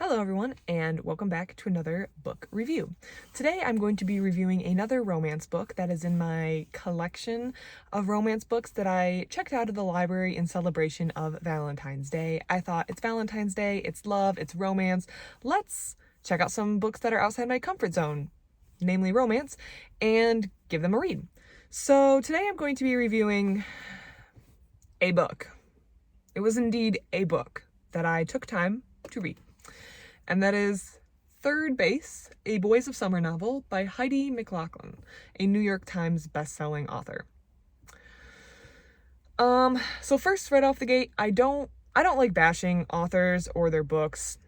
Hello everyone, and welcome back to another book review. Today I'm going to be reviewing another romance book that is in my collection of romance books that I checked out of the library in celebration of Valentine's Day. I thought, it's Valentine's Day, it's love, it's romance, let's check out some books that are outside my comfort zone, namely romance, and give them a read. So today I'm going to be reviewing a book. It was indeed a book that I took time to read. And that is Third Base, a Boys of Summer novel by Heidi McLaughlin, a New York Times bestselling author. So first, right off the gate, I don't like bashing authors or their books.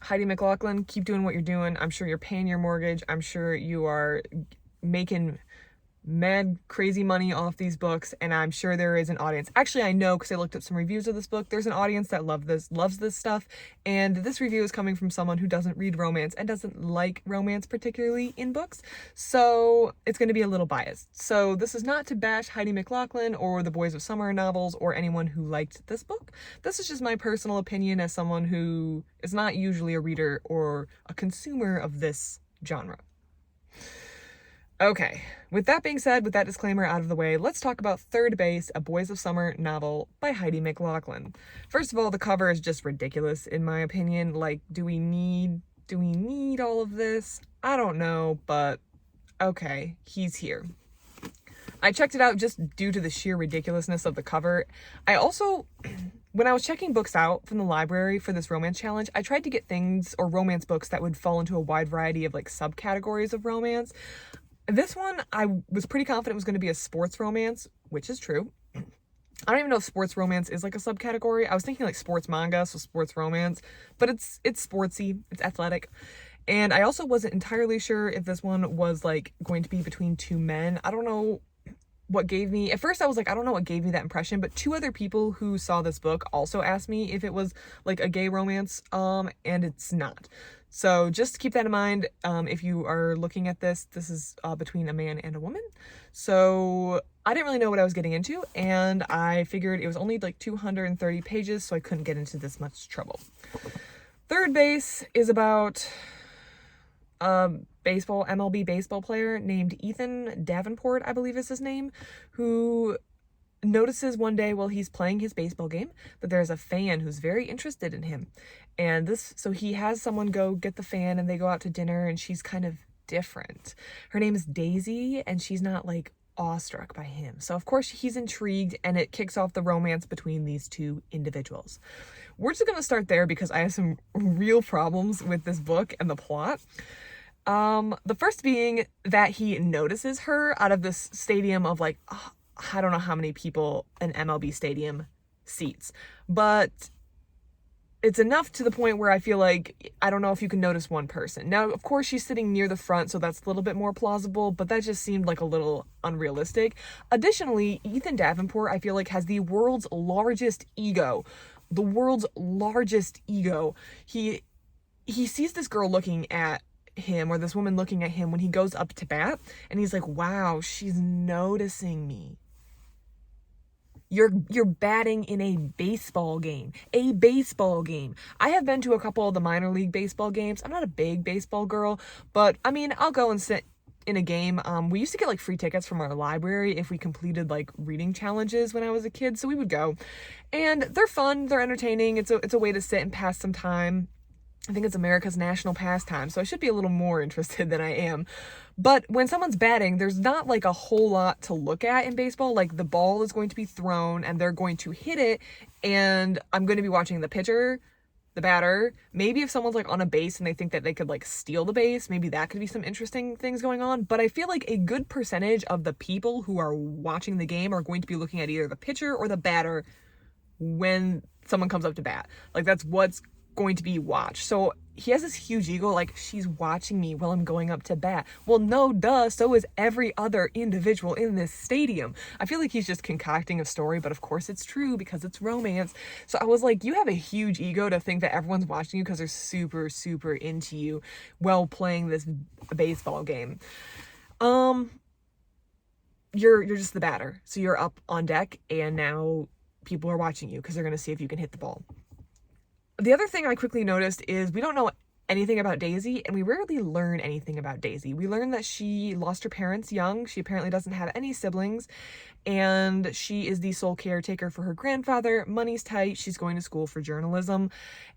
Heidi McLaughlin, keep doing what you're doing. I'm sure you're paying your mortgage. I'm sure you are making mad crazy money off these books, and I'm sure there is an audience. Actually, I know because I looked up some reviews of this book. There's an audience that loves this stuff, and this review is coming from someone who doesn't read romance and doesn't like romance particularly in books, so it's going to be a little biased. So this is not to bash Heidi McLaughlin or the Boys of Summer novels or anyone who liked this book. This is just my personal opinion as someone who is not usually a reader or a consumer of this genre. Okay, with that being said, with that disclaimer out of the way, let's talk about Third Base, a Boys of Summer novel by Heidi McLaughlin. First of all, the cover is just ridiculous in my opinion. Like, do we need all of this? I don't know, but okay, he's here. I checked it out just due to the sheer ridiculousness of the cover. I also, when I was checking books out from the library for this romance challenge, I tried to get things or romance books that would fall into a wide variety of like subcategories of romance. This one, I was pretty confident was going to be a sports romance, which is true. I don't even know if sports romance is like a subcategory. I was thinking like sports manga, so sports romance, but it's sportsy, it's athletic. And I also wasn't entirely sure if this one was like going to be between two men. I don't know what gave me, at first I was like, I don't know what gave me that impression, but two other people who saw this book also asked me if it was like a gay romance, and it's not. So just keep that in mind. If you are looking at this is between a man and a woman. So I didn't really know what I was getting into, and I figured it was only like 230 pages, so I couldn't get into this much trouble. Third Base is about MLB baseball player named Ethan Davenport, I believe is his name, who notices one day while he's playing his baseball game that there's a fan who's very interested in him. And so he has someone go get the fan, and they go out to dinner, and she's kind of different. Her name is Daisy, and she's not like awestruck by him. So of course he's intrigued, and it kicks off the romance between these two individuals. We're just gonna start there because I have some real problems with this book and the plot. The first being that he notices her out of this stadium of like, I don't know how many people an MLB stadium seats, but it's enough to the point where I feel like, I don't know if you can notice one person. Now, of course, she's sitting near the front, so that's a little bit more plausible, but that just seemed like a little unrealistic. Additionally, Ethan Davenport, I feel like, has the world's largest ego. The world's largest ego. He sees this girl looking at him, or this woman looking at him when he goes up to bat, and he's like, wow, she's noticing me. You're batting in a baseball game. A baseball game. I have been to a couple of the minor league baseball games. I'm not a big baseball girl, but I mean, I'll go and sit in a game. We used to get like free tickets from our library if we completed like reading challenges when I was a kid, so we would go. And they're fun, they're entertaining. It's a way to sit and pass some time. I think it's America's national pastime, so I should be a little more interested than I am. But when someone's batting, there's not like a whole lot to look at in baseball. Like, the ball is going to be thrown and they're going to hit it, and I'm going to be watching the pitcher, the batter. Maybe if someone's like on a base and they think that they could like steal the base, maybe that could be some interesting things going on. But I feel like a good percentage of the people who are watching the game are going to be looking at either the pitcher or the batter when someone comes up to bat. Like, that's what's going to be watched. So he has this huge ego, like, she's watching me while I'm going up to bat. Well, no, duh, so is every other individual in this stadium. I feel like he's just concocting a story, but of course it's true because it's romance. So I was like, you have a huge ego to think that everyone's watching you because they're super, super into you while playing this baseball game. You're just the batter. So you're up on deck, and now people are watching you because they're going to see if you can hit the ball. The other thing I quickly noticed is we don't know anything about Daisy, and we rarely learn anything about Daisy. We learn that she lost her parents young. She apparently doesn't have any siblings, and she is the sole caretaker for her grandfather. Money's tight. She's going to school for journalism,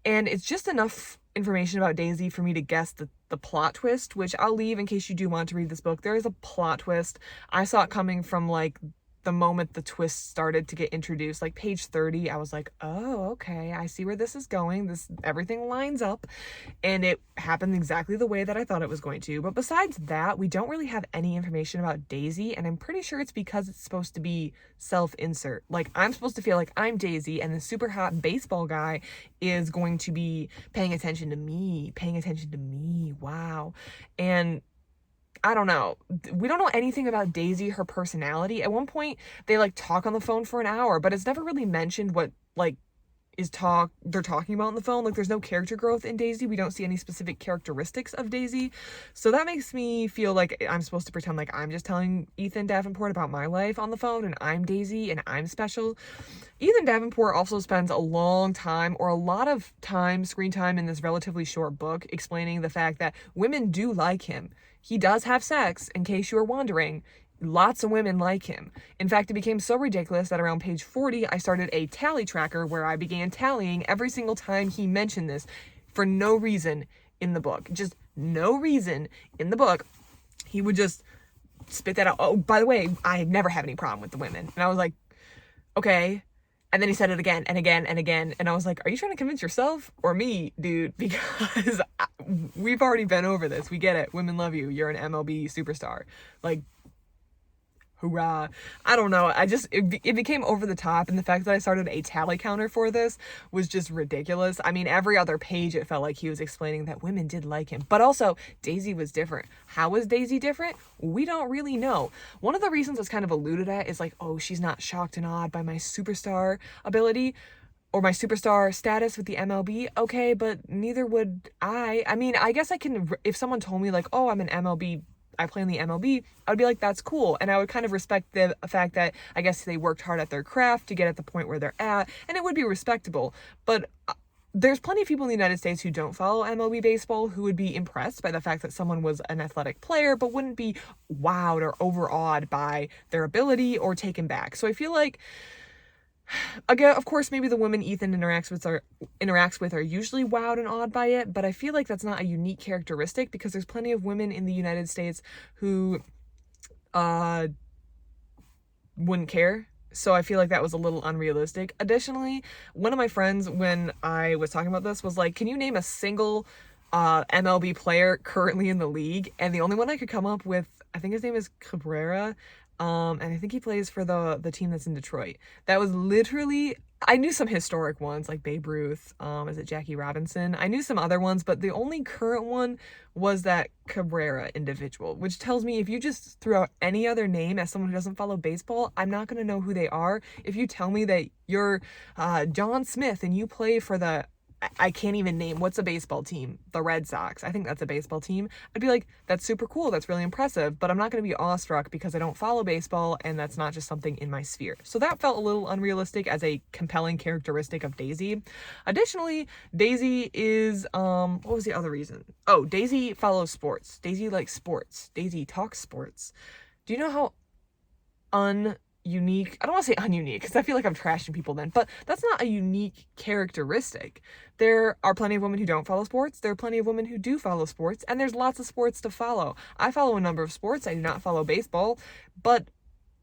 and it's just enough information about Daisy for me to guess the plot twist, which I'll leave in case you do want to read this book. There is a plot twist. I saw it coming from like the moment the twist started to get introduced, like page 30. I was like, oh, okay, I see where this is going. Everything lines up, and it happened exactly the way that I thought it was going to. But besides that, we don't really have any information about Daisy, and I'm pretty sure it's because it's supposed to be self-insert. Like, I'm supposed to feel like I'm Daisy, and the super hot baseball guy is going to be paying attention to me. Wow. And I don't know. We don't know anything about Daisy, her personality. At one point, they like talk on the phone for an hour, but it's never really mentioned what like they're talking about on the phone. Like, there's no character growth in Daisy. We don't see any specific characteristics of Daisy. So that makes me feel like I'm supposed to pretend like I'm just telling Ethan Davenport about my life on the phone, and I'm Daisy and I'm special. Ethan Davenport also spends a lot of time, screen time in this relatively short book, explaining the fact that women do like him. He does have sex, in case you are wondering. Lots of women like him. In fact, it became so ridiculous that around page 40, I started a tally tracker where I began tallying every single time he mentioned this for no reason in the book. Just no reason in the book. He would just spit that out. Oh, by the way, I never have any problem with the women. And I was like, okay. And then he said it again and again and again. And I was like, are you trying to convince yourself or me, dude? Because we've already been over this. We get it. Women love you. You're an MLB superstar. Like, hoorah. I don't know. It became over the top. And the fact that I started a tally counter for this was just ridiculous. I mean, every other page, it felt like he was explaining that women did like him. But also, Daisy was different. How was Daisy different? We don't really know. One of the reasons it's kind of alluded at is like, oh, she's not shocked and awed by my superstar ability or my superstar status with the MLB. Okay, but neither would I. I mean, I guess I can, if someone told me like, oh, I play in the MLB, I would be like, that's cool. And I would kind of respect the fact that I guess they worked hard at their craft to get at the point where they're at, and it would be respectable. But there's plenty of people in the United States who don't follow MLB baseball who would be impressed by the fact that someone was an athletic player, but wouldn't be wowed or overawed by their ability or taken back. So I feel like, again, of course, maybe the women Ethan interacts with are usually wowed and awed by it, but I feel like that's not a unique characteristic because there's plenty of women in the United States who wouldn't care. So I feel like that was a little unrealistic. Additionally, one of my friends, when I was talking about this, was like, can you name a single MLB player currently in the league? And the only one I could come up with, I think his name is Cabrera. And I think he plays for the team that's in Detroit. That was literally, I knew some historic ones like Babe Ruth, is it Jackie Robinson? I knew some other ones, but the only current one was that Cabrera individual, which tells me if you just threw out any other name as someone who doesn't follow baseball, I'm not going to know who they are. If you tell me that you're John Smith and you play for I can't even name, what's a baseball team? The Red Sox. I think that's a baseball team. I'd be like, that's super cool. That's really impressive. But I'm not going to be awestruck because I don't follow baseball and that's not just something in my sphere. So that felt a little unrealistic as a compelling characteristic of Daisy. Additionally, Daisy is, what was the other reason? Oh, Daisy follows sports. Daisy likes sports. Daisy talks sports. Do you know how unique, I don't want to say ununique because I feel like I'm trashing people then, but that's not a unique characteristic. There are plenty of women who don't follow sports. There are plenty of women who do follow sports, and there's lots of sports to follow. I follow a number of sports. I do not follow baseball, but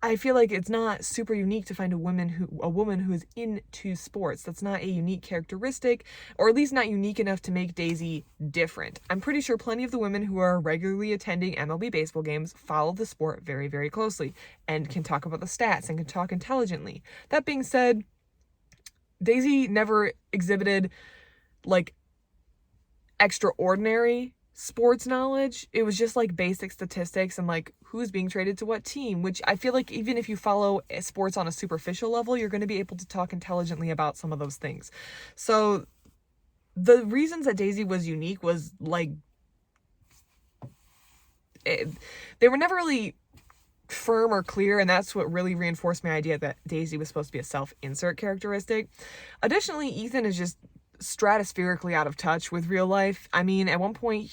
I feel like it's not super unique to find a woman who is into sports. That's not a unique characteristic, or at least not unique enough to make Daisy different. I'm pretty sure plenty of the women who are regularly attending MLB baseball games follow the sport very, very closely and can talk about the stats and can talk intelligently. That being said, Daisy never exhibited like extraordinary sports knowledge. It was just like basic statistics and like who's being traded to what team, which I feel like even if you follow sports on a superficial level, you're going to be able to talk intelligently about some of those things. So the reasons that Daisy was unique was like they were never really firm or clear, and that's what really reinforced my idea that Daisy was supposed to be a self-insert characteristic. Additionally, Ethan is just stratospherically out of touch with real life. I mean, at one point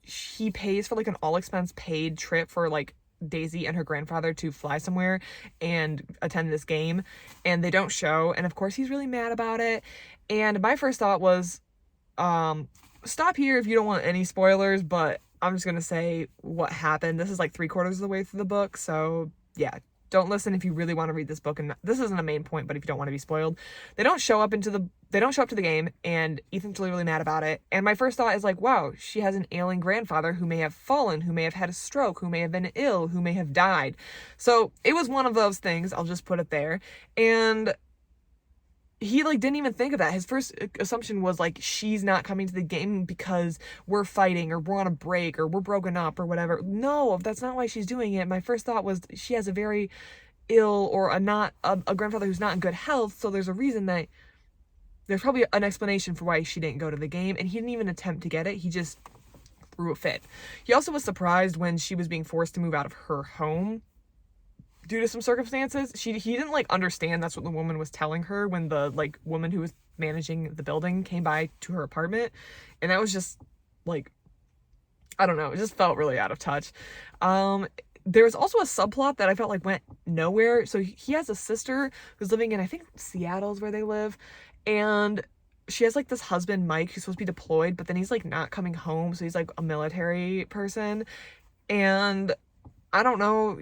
he pays for like an all expense paid trip for like Daisy and her grandfather to fly somewhere and attend this game, and they don't show, and of course he's really mad about it. And my first thought was, stop here if you don't want any spoilers, but I'm just gonna say what happened. This is like 3/4 of the way through the book, so yeah, don't listen if you really want to read this book. And this isn't a main point, but if you don't want to be spoiled, they don't show up to the game, and Ethan's really, really mad about it. And my first thought is like, wow, she has an ailing grandfather who may have fallen, who may have had a stroke, who may have been ill, who may have died. So it was one of those things, I'll just put it there. And he like didn't even think of that. His first assumption was like, she's not coming to the game because we're fighting or we're on a break or we're broken up or whatever. No, that's not why she's doing it. My first thought was she has a very ill or a grandfather who's not in good health, so there's a reason that there's probably an explanation for why she didn't go to the game, and he didn't even attempt to get it. He just threw a fit. He also was surprised when she was being forced to move out of her home due to some circumstances. He didn't like understand that's what the woman was telling her when the like woman who was managing the building came by to her apartment, and that was just like, I don't know, it just felt really out of touch. There was also a subplot that I felt like went nowhere. So he has a sister who's living in, I think Seattle's where they live, and she has like this husband Mike who's supposed to be deployed, but then he's like not coming home, so he's like a military person. And I don't know,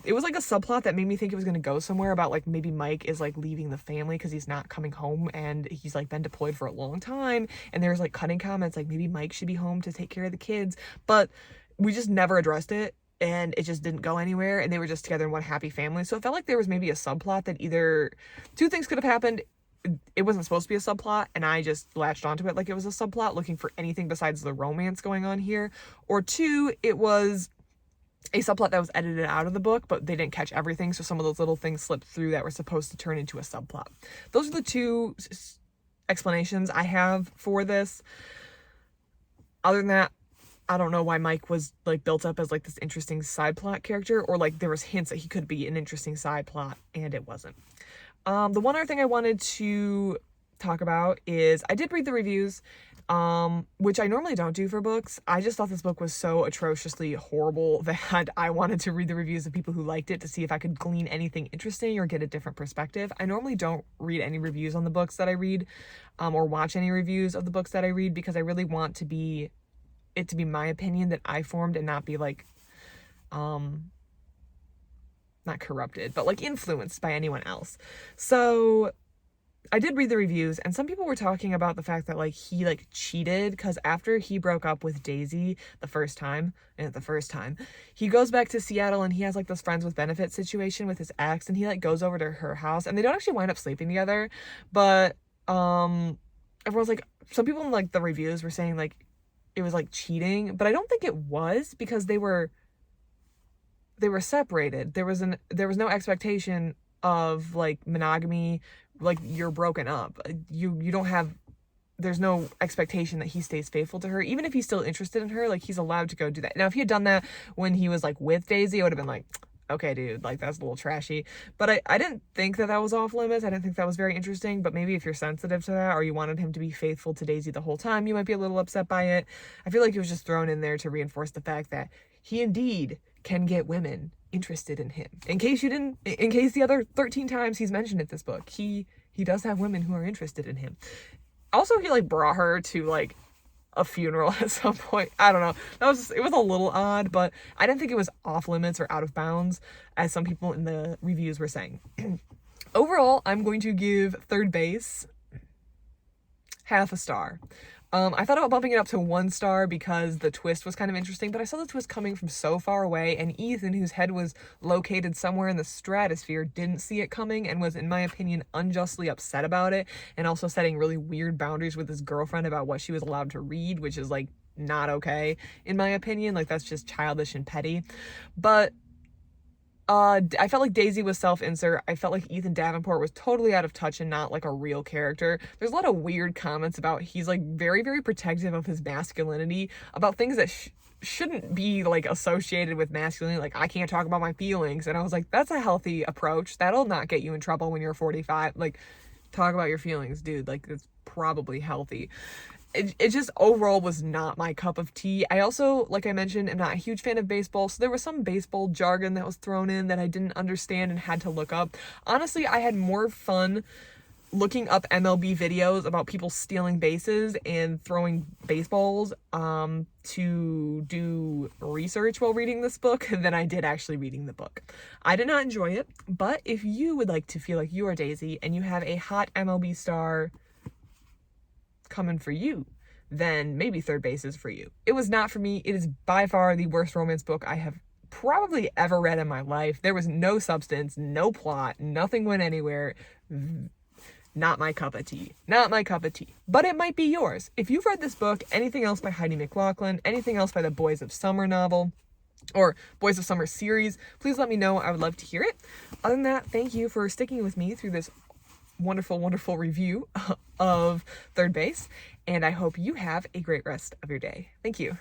it was like a subplot that made me think it was going to go somewhere about like maybe Mike is like leaving the family because he's not coming home, and he's like been deployed for a long time, and there's like cutting comments like maybe Mike should be home to take care of the kids, but we just never addressed it, and it just didn't go anywhere, and they were just together in one happy family. So it felt like there was maybe a subplot that either two things could have happened. It wasn't supposed to be a subplot, and I just latched onto it like it was a subplot, looking for anything besides the romance going on here, or two, it was a subplot that was edited out of the book, but they didn't catch everything, so some of those little things slipped through that were supposed to turn into a subplot. Those are the two explanations I have for this. Other than that, I don't know why Mike was like built up as like this interesting side plot character, or like there was hints that he could be an interesting side plot, and it wasn't. The one other thing I wanted to talk about is I did read the reviews, which I normally don't do for books. I just thought this book was so atrociously horrible that I wanted to read the reviews of people who liked it to see if I could glean anything interesting or get a different perspective. I normally don't read any reviews on the books that I read, or watch any reviews of the books that I read, because I really want it to be my opinion that I formed, and not be like, not corrupted, but like influenced by anyone else. So I did read the reviews, and some people were talking about the fact that like he like cheated, because after he broke up with Daisy the first time, he goes back to Seattle, and he has like this friends with benefits situation with his ex, and he like goes over to her house, and they don't actually wind up sleeping together, but everyone's like, some people in like the reviews were saying like it was like cheating, but I don't think it was, because they were separated. There was no expectation of like monogamy, like you're broken up. You don't have, there's no expectation that he stays faithful to her, even if he's still interested in her. Like he's allowed to go do that. Now, if he had done that when he was like with Daisy, I would have been like, okay, dude, like that's a little trashy. But I didn't think that was off limits. I didn't think that was very interesting. But maybe if you're sensitive to that, or you wanted him to be faithful to Daisy the whole time, you might be a little upset by it. I feel like it was just thrown in there to reinforce the fact that he indeed can get women interested in him. In case the other 13 times he's mentioned it this book, he does have women who are interested in him. Also, he like brought her to like a funeral at some point. I don't know. It was a little odd, but I didn't think it was off limits or out of bounds, as some people in the reviews were saying. Overall, I'm going to give Third Base half a star. I thought about bumping it up to 1 star because the twist was kind of interesting, but I saw the twist coming from so far away, and Ethan, whose head was located somewhere in the stratosphere, didn't see it coming and was, in my opinion, unjustly upset about it, and also setting really weird boundaries with his girlfriend about what she was allowed to read, which is, like, not okay, in my opinion. Like, that's just childish and petty. But I felt like Daisy was self-insert. I felt like Ethan Davenport was totally out of touch and not like a real character. There's a lot of weird comments about he's like very, very protective of his masculinity, about things that shouldn't be like associated with masculinity. Like, I can't talk about my feelings. And I was like, that's a healthy approach. That'll not get you in trouble when you're 45. Like, talk about your feelings, dude. Like, probably healthy. It just overall was not my cup of tea. I also, like I mentioned, am not a huge fan of baseball, so there was some baseball jargon that was thrown in that I didn't understand and had to look up. Honestly, I had more fun looking up MLB videos about people stealing bases and throwing baseballs to do research while reading this book than I did actually reading the book. I did not enjoy it, but if you would like to feel like you are Daisy and you have a hot MLB star coming for you, then maybe Third Base is for you. It was not for me. It is by far the worst romance book I have probably ever read in my life. There was no substance, no plot, nothing went anywhere. Not my cup of tea. Not my cup of tea. But it might be yours. If you've read this book, anything else by Heidi McLaughlin, anything else by the Boys of Summer novel, or Boys of Summer series, please let me know. I would love to hear it. Other than that, thank you for sticking with me through this wonderful, wonderful review of Third Base, and I hope you have a great rest of your day. Thank you.